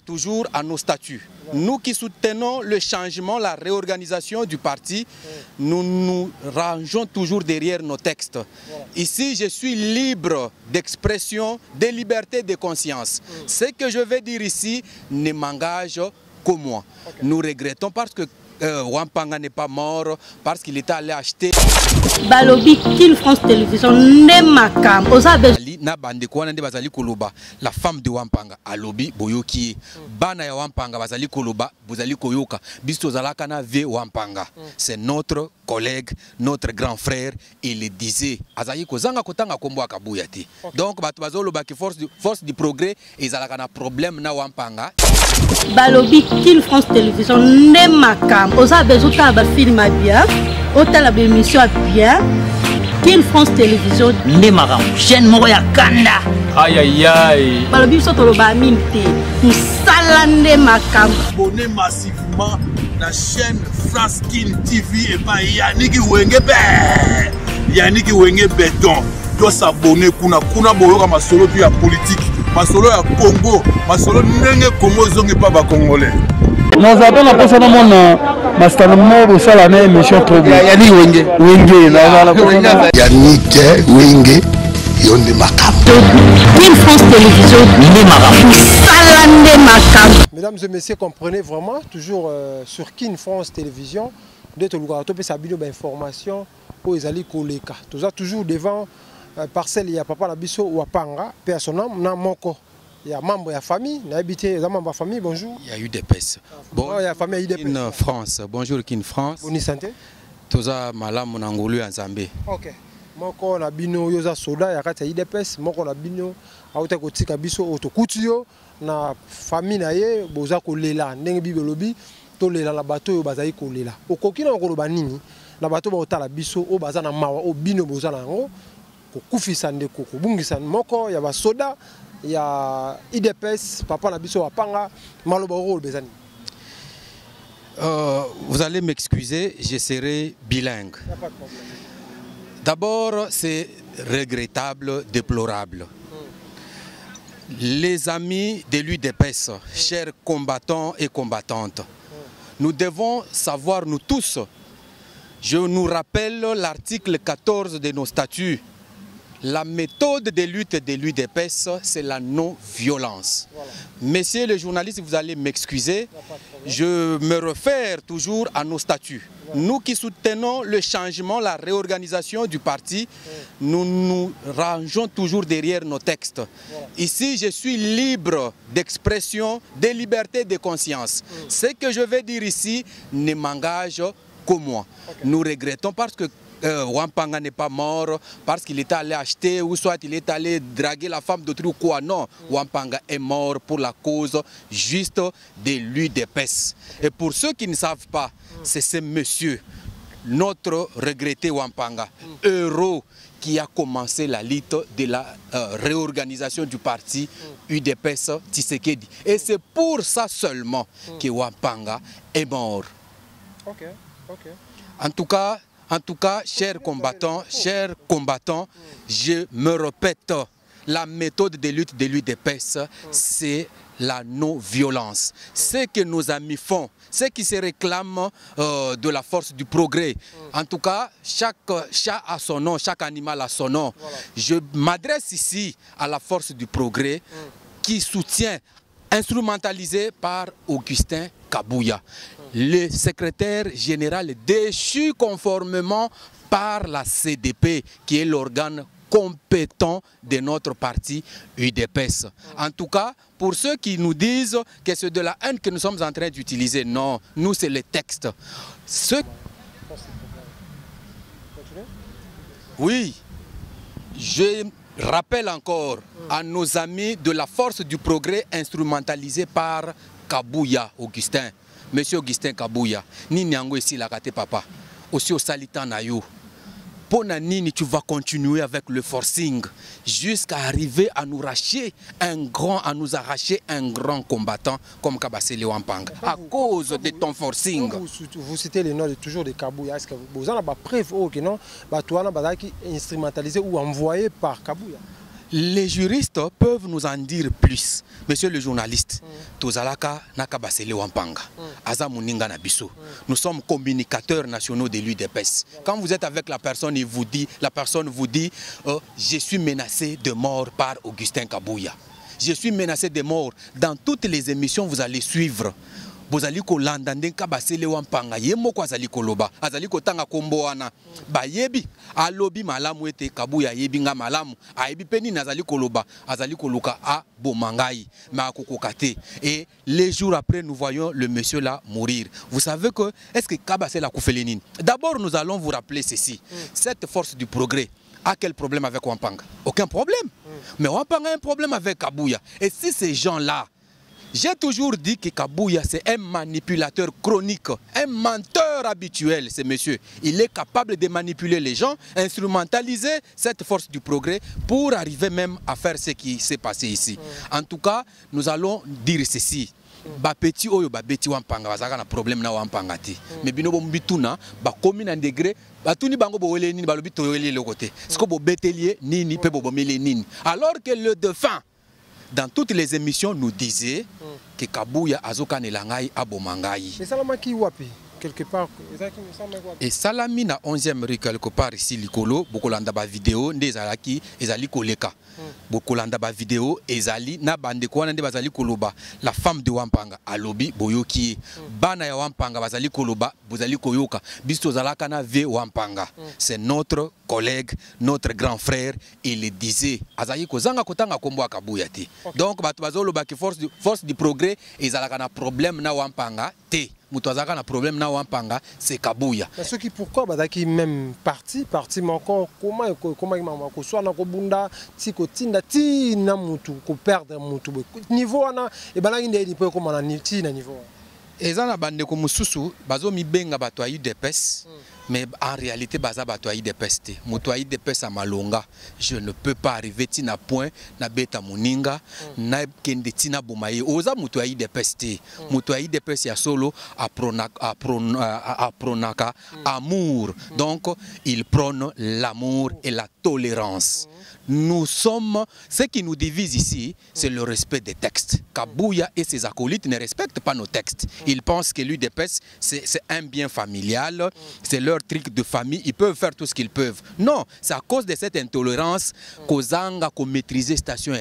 Toujours à nos statuts. Nous qui soutenons le changement, la réorganisation du parti, nous nous rangeons toujours derrière nos textes. Ici, je suis libre d'expression, de liberté de conscience. Ce que je vais dire ici ne m'engage que moi. Nous regrettons parce que Wampanga n'est pas mort, parce qu'il était allé acheter. Balobi Kin France Télévision Nemakam. La femme de Wampanga, Alobi Boyoki, Bana ya Wampanga, Bazali Koloba, Bozali Koyoka, Bisto Zalakana ve Wampanga. C'est notre collègue, notre grand frère, il le disait. Azayi Kozanga Kotanga Kombo Akabouyati. Donc, Batubazolo Baki force du progrès, ils ont un problème na Wampanga. Balobi Kin France Télévision Nemakam. Oza bezuta ba film bien, hôtel ba émission bien. Kin France Télévision Nemakam. Chaîne Moya Kanda. Aïe aïe aïe. Balobi soto ba minte. Musala Nemakam. Abonnez massivement la chaîne France Kin TV et pas Yannick Wenge Yannick Wenge Béton. Doit s'abonner kuna boyoka masolo puis ya politique. Masolo ya Congo, masolo ndenge Congo zongi pas ba congolais. Nous avons la personne au monde, Mastanamo, ça l'année émission trop Yannick Wenge. Yannick Wenge, Yonde Makam. Kin France Télévision Nemakam. Musala Nemakam. Mesdames et messieurs, comprenez vraiment, toujours sur Kin France Télévision, d'être le gars, topé sa vidéo d'information, où ils allaient coller. Toujours devant parcelle, il y a papa Nabiso ou Apanga, personnel, Namoko. Il y a membre de la famille, il y a habité, membre de la famille, bonjour. Il y a eu des pèses. Bon, il y a famille, il y a eu des Kin France, bonjour Kin France. Bonne santé. Toza malam monangolu en Zambie. Ok. Moko na bino yoza soda ya kati ya IDPS, moko na bino auta kotika biso otokutio na famille na ye boza kolela ndenge bibelobi to lela la bato yo bazali kolela. Okoki na koloba nini na bato ba otala biso o baza na mawa o bino boza na ngo ko kufisa ndeko ko bungisa moko ya ba soda ya IDPS papa na biso apanga maloba ro bezani. Vous allez m'excuser, je serai bilingue. Il n'y a pas de problème. D'abord, c'est regrettable, déplorable. Les amis de l'UDPS, chers combattants et combattantes, nous devons savoir, nous tous, je nous rappelle l'article 14 de nos statuts. La méthode de lutte de l'UDPS, c'est la non-violence. Voilà. Messieurs les journalistes, vous allez m'excuser, je me réfère toujours à nos statuts. Voilà. Nous qui soutenons le changement, la réorganisation du parti, nous nous rangeons toujours derrière nos textes. Voilà. Ici, je suis libre d'expression, de liberté de conscience. Ce que je vais dire ici ne m'engage que moi. Nous regrettons parce que Wampanga n'est pas mort parce qu'il était allé acheter ou soit il est allé draguer la femme d'autrui ou quoi. Non, Wampanga est mort pour la cause juste de l'UDPS. Et pour ceux qui ne savent pas, c'est ce monsieur, notre regretté Wampanga, héros qui a commencé la lutte de la réorganisation du parti UDPS Tshisekedi. Et c'est pour ça seulement que Wampanga est mort. En tout cas, chers combattants, je me répète, la méthode de lutte de l'UDPS, c'est la non-violence. Ce que nos amis font, ce qui se réclament de la force du progrès. En tout cas, chaque chat a son nom, chaque animal a son nom. Voilà. Je m'adresse ici à la force du progrès qui soutient, instrumentalisé par Augustin Kabouya, le secrétaire général déchu conformément par la CDP, qui est l'organe compétent de notre parti UDPS. En tout cas, pour ceux qui nous disent que c'est de la haine que nous sommes en train d'utiliser, non, nous c'est le texte. Oui, je rappelle encore à nos amis de la force du progrès instrumentalisée par Kabouya, Augustin. Monsieur Augustin Kabouya, Nini Ango ici la kate papa, aussi au salitan na yo. Pour Nini, tu vas continuer avec le forcing jusqu'à arriver à nous arracher un grand combattant comme Kabasele Wampanga à cause de ton forcing. Vous citez les noms toujours de Kabouya. Est-ce que vous avez des preuves que non, qui instrumentalisé ou envoyé par Kabouya? Les juristes peuvent nous en dire plus. Monsieur le journaliste, Tozalaka Nakabasele Wampanga, Aza Muninga Nabiso. Nous sommes communicateurs nationaux de l'UDPS. Quand vous êtes avec la personne, la personne vous dit je suis menacé de mort par Augustin Kabouya. Je suis menacé de mort. Dans toutes les émissions, vous allez suivre. Bozali ko landa ndenka basele wampanga yemoko azali koloba azali kotanga kombo wana bayebi alobi malamu ete Kabouya yebi nga malamu ayebi peni nazali koloba azali koluka a bomangai ma kokokate. Et les jours après nous voyons le monsieur là mourir. Vous savez que est-ce que Kabasela Koufelenine? D'abord nous allons vous rappeler ceci. Cette force du progrès a quel problème avec Wampanga? Aucun problème. Mais Wampanga a un problème avec Kabouya. Et si ces gens-là, j'ai toujours dit que Kabouya c'est un manipulateur chronique, un menteur habituel, ce monsieur. Il est capable de manipuler les gens, instrumentaliser cette force du progrès pour arriver même à faire ce qui s'est passé ici. En tout cas, nous allons dire ceci. Ba petit oyo ba beti wampanga bazaka na problème na wampanga ti mais bino bo mbituna ba komi na degré ba tuni bango bo wele nini ba lobi to wele le côté ce que bo betelier nini pe bo mele nini alors que le défunt dans toutes les émissions nous disait que Kabouya azoka nelangai abomangai. Mais ça l'a manqué wapi quelque part. Et Salami na 11e rue quelque part ici likolo bokolanda ba vidéo ndezalaki ezali koleka. Bokolanda ba vidéo ezali na bande ko wana nde bazali koloba la femme de Wampanga alobi boyoki bana ya Wampanga bazali koloba bozali koyoka biso zalaka na ve Wampanga. C'est notre collègue, notre grand frère, il le disait azali kozanga kotanga kombo ya Kabouya te. Donc bato bazoloba ki force du progrès ezalaka na problème na Wampanga te. Moutouazaka na problème na Wampanga, c'est Kabouya. Mais ce qui pourquoi badaki même parti mais encore comment il soit na kobunda ti kotinda ti na mutu ko perdre mutu niveau na e banaki ndé peut comment na niveau. Ezana bande ko mususu bazo mi benga bato ayi depes. Mais en réalité, baza batoyi de peste. Motoyi de peste à Malonga. Je ne peux pas arriver tina point na beta moninga na kende tina bomaye. Oza motoyi de peste. Motoyi de peste ya solo a pronaka amour. Donc il prône l'amour et la tolérance. Nous sommes, ce qui nous divise ici, c'est le respect des textes. Kabouya et ses acolytes ne respectent pas nos textes. Ils pensent que l'UDPS, c'est un bien familial, c'est leur truc de famille, ils peuvent faire tout ce qu'ils peuvent. Non, c'est à cause de cette intolérance qu'Ozanga qu'on maîtrise station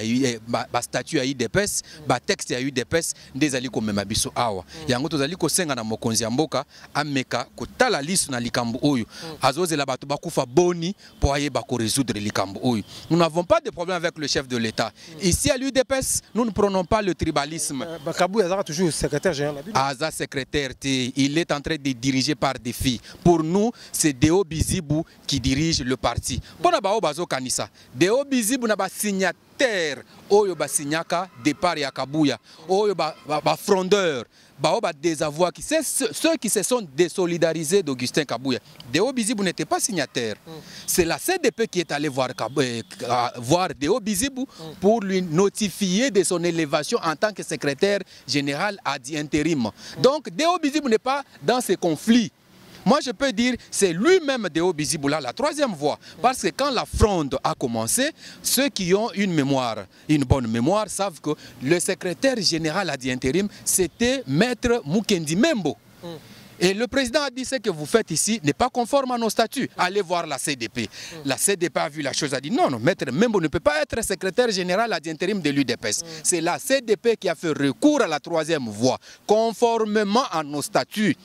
statut à UDPS, texte à UDPS, des alliés comme Mabiso Awa. Yango tozali ko senga na mokonzi mboka ameka ko tala lisu na likambo oyo. Azoze la bato bakufa boni pour aller bako résoudre likambo oyo. Nous n'avons pas de problème avec le chef de l'État. Ici à l'UDPS, nous ne prenons pas le tribalisme. Kabouya est toujours secrétaire général. Aza secrétaire, il est en train de diriger par des filles. Pour nous, c'est Deo Bizibou qui dirige le parti. Pour nous, bazo kanisa. Deo Bizibou n'a pas signataire. Oyo ba signaka départ ya Kabouya. Oyo ba frondeur. Baoba désavouer qui c'est ceux qui se sont désolidarisés d'Augustin Kabouya. Deo Bizibou n'était pas signataire. C'est la CDP qui est allée voir Deo Bizibou pour lui notifier de son élévation en tant que secrétaire général à intérim. Donc Deo Bizibou n'est pas dans ces conflits. Moi, je peux dire, c'est lui-même Deo Bizibou là, la troisième voie. Parce que quand la fronde a commencé, ceux qui ont une mémoire, une bonne mémoire, savent que le secrétaire général à intérim, c'était Maître Mukendi Membo. Et le président a dit ce que vous faites ici n'est pas conforme à nos statuts. Allez voir la CDP. La CDP a vu la chose, a dit non, Maître Membo ne peut pas être secrétaire général à l'intérim de l'UDPS. C'est la CDP qui a fait recours à la troisième voie, conformément à nos statuts.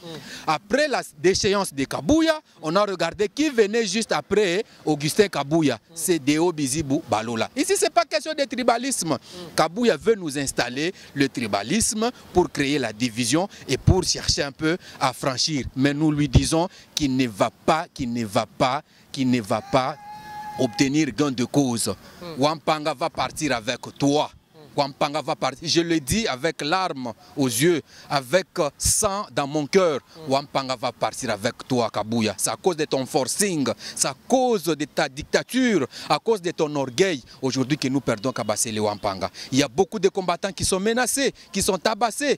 Après la déchéance de Kabouya, on a regardé qui venait juste après Augustin Kabouya. C'est Deo Bizibou Balola. Ici, ce n'est pas question de tribalisme. Kabouya veut nous installer le tribalisme pour créer la division et pour chercher un peu à franchir, mais nous lui disons qu'il ne va pas obtenir gain de cause. Wampanga va partir avec toi. Wampanga va partir. Je le dis avec larmes aux yeux, avec sang dans mon cœur. Wampanga va partir avec toi, Kabouya. C'est à cause de ton forcing, c'est à cause de ta dictature, à cause de ton orgueil aujourd'hui que nous perdons Kabasele Wampanga. Il y a beaucoup de combattants qui sont menacés, qui sont tabassés,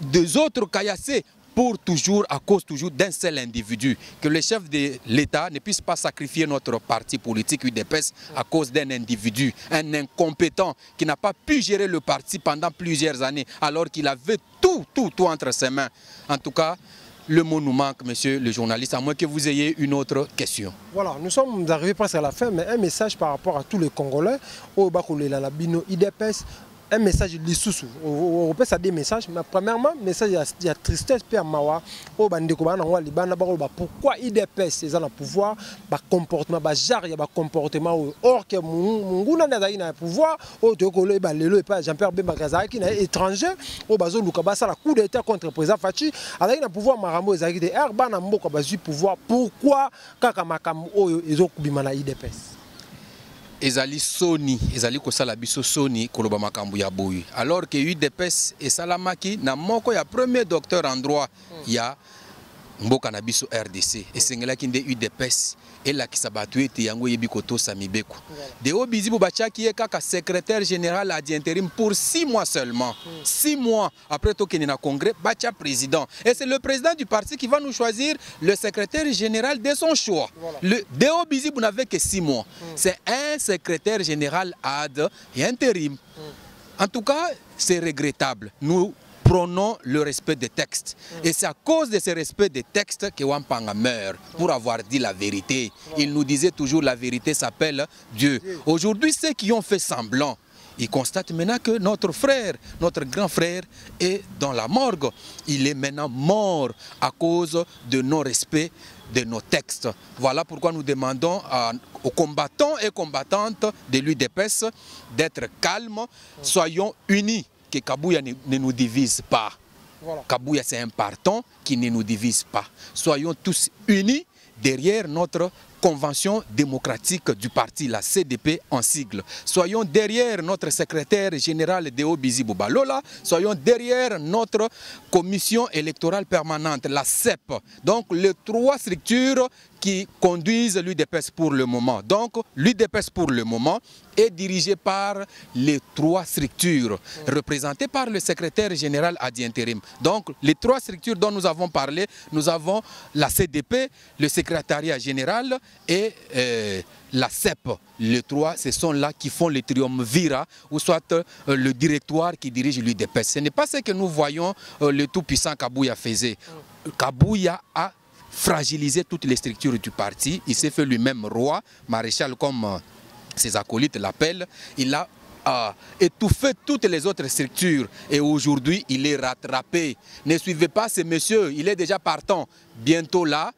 des autres caillassés. pour toujours, à cause toujours d'un seul individu, que le chef de l'État ne puisse pas sacrifier notre parti politique UDPS à cause d'un individu, un incompétent qui n'a pas pu gérer le parti pendant plusieurs années alors qu'il avait tout entre ses mains. En tout cas, le mot nous manque, monsieur le journaliste, à moins que vous ayez une autre question. Voilà, nous sommes arrivés presque à la fin, mais un message par rapport à tous les Congolais, au Bakolela Labino IDPS, un message de l'Issoussou. On peut ça des messages, mais premièrement, message il y a tristesse, Père Mawa, au Bandeko Banangwa, Libana, pourquoi IDPS, ils ont le pouvoir, bah comportement, bah jar, il y a comportement, or que Munguna n'a pas pouvoir, au Tokole, bah Lelo et pas Jean-Pierre Bemba qui est étranger, au Bazo Lukabasa, la coup d'État contre le président Fachi, avec un pouvoir Marambo, Zaki de Herbana Mboko, bah pouvoir, pourquoi Kakamakam, ils ont Kubimana IDPS? Ezali Sony, ezali kosala biso Sony koloba makambu ya boyu. Alors que UDPS et Salamaki na moko ya premier docteur en droit ya mboka na biso RDC. Et sengela kinde UDPS et la kisabatu ete yango yebi koto samibeko. Deo Bizibu Bachaki est kaka secrétaire général ad intérim pour 6 mois seulement. 6 mois après tokeni na congrès, Bacha président. Et c'est le président du parti qui va nous choisir le secrétaire général de son choix. Le Deo Bizibu n'avait que 6 mois. C'est un secrétaire général ad intérim. En tout cas, c'est regrettable. Nous prônons le respect des textes. Et c'est à cause de ce respect des textes que Wampanga meurt, pour avoir dit la vérité. Il nous disait toujours la vérité s'appelle Dieu. Aujourd'hui, ceux qui ont fait semblant, ils constatent maintenant que notre frère, notre grand frère est dans la morgue. Il est maintenant mort à cause de non-respect de nos textes. Voilà pourquoi nous demandons aux combattants et combattantes de l'UDPS d'être calmes, soyons unis. Que Kabouya ne nous divise pas. Voilà. Kabouya, c'est un partant qui ne nous divise pas. Soyons tous unis derrière notre convention démocratique du parti, la CDP en sigle. Soyons derrière notre secrétaire général Deo Bizibu Balola. Soyons derrière notre commission électorale permanente, la CEP. Donc, les 3 structures qui conduisent l'UDPS pour le moment. Donc, l'UDPS pour le moment est dirigé par les 3 structures représentées par le secrétaire général ad intérim. Donc, les 3 structures dont nous avons parlé, nous avons la CDP, le secrétariat général et la CEP. Les 3, ce sont là qui font le triumvirat ou soit le directoire qui dirige l'UDPS. Ce n'est pas ce que nous voyons le tout-puissant Kabouya faisait. Kabouya a fragilisé toutes les structures du parti. Il s'est fait lui-même roi, maréchal comme ses acolytes l'appellent. Il a étouffé toutes les autres structures et aujourd'hui il est rattrapé. Ne suivez pas ce monsieur, il est déjà partant. Bientôt là,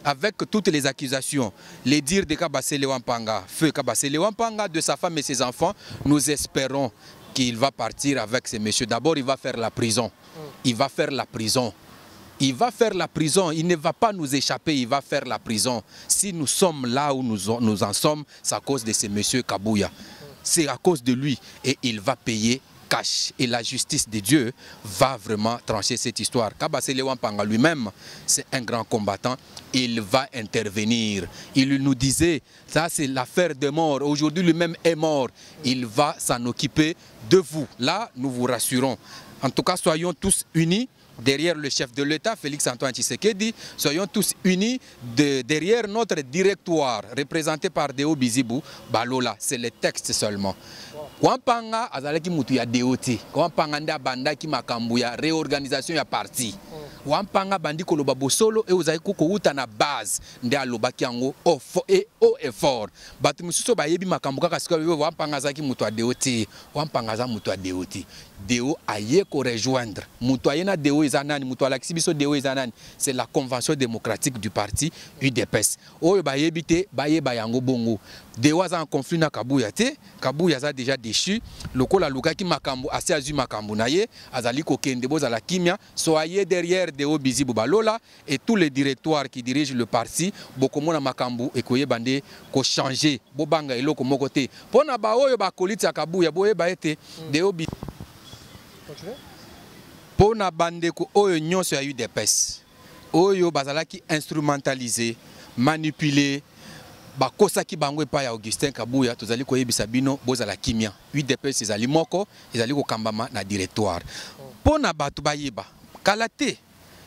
avec toutes les accusations, les dires de Kabasele Wampanga, feu Kabasele Wampanga, de sa femme et ses enfants, nous espérons qu'il va partir avec ce monsieur. D'abord, il va faire la prison. Il va faire la prison. Il va faire la prison, il ne va pas nous échapper, il va faire la prison. Si nous sommes là où nous en sommes, c'est à cause de ce monsieur Kabouya. C'est à cause de lui et il va payer cash. Et la justice de Dieu va vraiment trancher cette histoire. Kabasele Wampanga lui-même, c'est un grand combattant. Il va intervenir. Il nous disait, ça c'est l'affaire de mort. Aujourd'hui lui-même est mort. Il va s'en occuper de vous. Là, nous vous rassurons. En tout cas, soyons tous unis derrière le chef de l'État, Félix-Antoine Tshisekedi. Soyons tous unis derrière notre directoire, représenté par Deo Bizibu Balola. C'est le texte seulement. Wampanga azalaki mutu ya DOT. Wampanga nda banda ki makambu ya réorganisation ya parti. Wampanga bandi koloba bosolo e ozali ko uta na base nde alobaki yango au effort. Batu mususu bayebi makambu kaka sika Wampanga azalaki mutu ya DOT. Wampanga za mutu ya DOT. Deo aye ko rejoindre. Mutu ayena Deo ezanani, mutu alakisi biso Deo ezanani. C'est la convention démocratique du parti UDPS. Oyo bayebi te bayeba yango bongo. Deo aza en conflit na Kabouya te. Kabouya aza déjà déchu. Lokola lukaki makambu asi azu makambu na ye azali ko kende bozala kimia. Soyez derrière Deo Bizibu Balola et tous les directoires qui dirigent le parti bokomona makambu ekoye bande ko changer bobanga eloko moko te. Pona ba oyo ba koliti ya Kabouya boyeba ete Deo Bizibu Pona bandeko oyo nyonso ya UDPS oyo bazalaki instrumentalisé, manipulé, bakosaki bango epa ya Augustin Kabouya tozali koyebisa bino bozala kimia. UDPS ezali moko, ezali kokambama na directoire. Pona batu bayeba kala te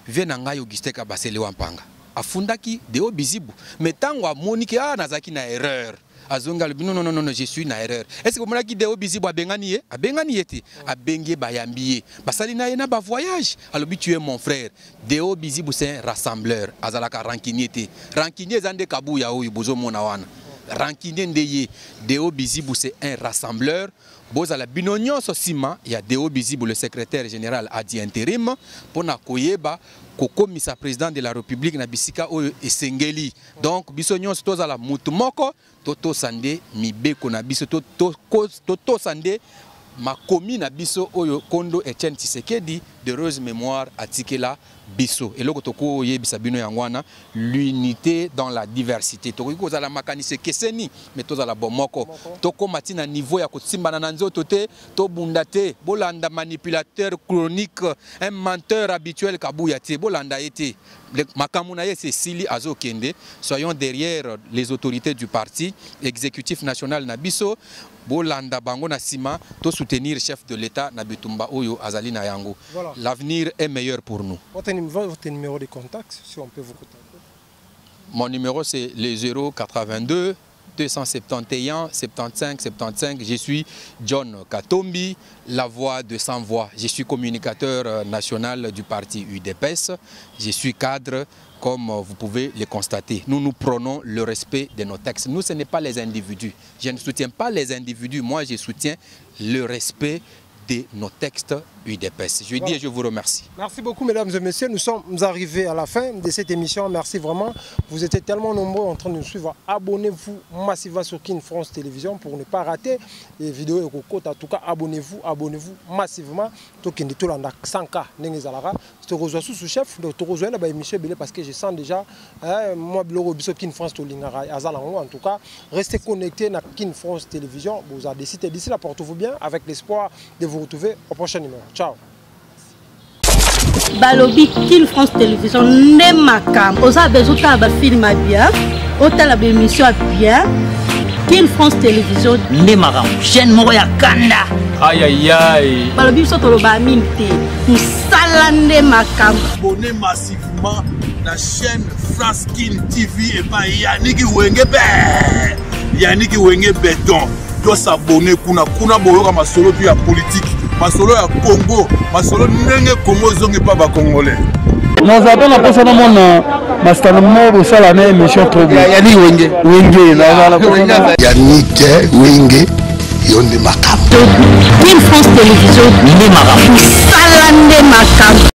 venanga Augustin Kabasele Wampanga afundaki Deo Bizibu mais tango Monique nazaki na erreur azonga non je suis na erreur est-ce que vous m'avez Deo Bizibu abengani ete abengé bayambié basali na yena ba voyage alobi tu es mon frère Deo Bizibu c'est un rassembleur azalaka rancunier zande kabuya oyo bozo mona wana rancunier ndeye Deo Bizibu c'est un rassembleur bozala binonyo sosima ya Deo Bizibu le secrétaire général adi intérim pona koyeba kokomisa président de la République na bisika oyo esengeli donc biso nyonso tozala mutu moko toto sande mibeko na biso toto sande makomi na biso oyo Kondo Etienne Tshisekedi de heureuse mémoire atikela biso eloko toko yebisa bino yangwana l'unité dans la diversité toko kozala makanise keseni mais tozala bomoko toko matina niveau ya kotsimbana na nzoto te to bundate bolanda manipulateur chronique un menteur habituel kabuya te bolanda ete makamuna ye Cécilie azokende soyons derrière les autorités du parti exécutif national na biso bolanda bango na sima to soutenir chef de l'État na bitumba oyo azali na yango. Voilà. L'avenir est meilleur pour nous. Votre numéro de contact, si on peut vous contacter. Mon numéro c'est le 082 271 75 75. Je suis John Katombi, la voix de sans voix. Je suis communicateur national du parti UDPS. Je suis cadre, comme vous pouvez le constater. Nous prônons le respect de nos textes. Nous, ce n'est pas les individus. Je ne soutiens pas les individus. Moi, je soutiens le respect de nos textes UDPS. Je dis et je vous remercie. Merci beaucoup, mesdames et messieurs. Nous sommes arrivés à la fin de cette émission. Merci vraiment. Vous étiez tellement nombreux en train de nous suivre. Abonnez-vous massivement sur Kin France Télévision pour ne pas rater les vidéos. En tout cas, abonnez-vous massivement. Tout le monde a 100K. Je te rejoins sous chef. Je te rejoins là émission parce que je sens déjà moi le Kin France Télévision. En tout cas, restez connectés à Kin France Télévision. Vous avez décidé d'ici là, portez-vous bien avec l'espoir de vous retrouver au prochain numéro. Ciao. Balobi Kin France Télévision ne makam oza bezuta ba film bien otala ba émission bien Kin France Télévision ne makam chaîne moko ya kanda aïe aïe aïe Balobi soto lo ba minti musala ne makam abonnez massivement la chaîne France Kin TV et pas Yannick Wenge Béton doit s'abonner kuna boyoka masolo puis ya politique masolo ya Congo masolo ndenge Congo zongi pa ba congolais nazata na posa na mona mastana mo sala na émission trop bien Yannick Wenge na Yannick Wenge yonde makam Kin France Télévision ne makam sala ne makam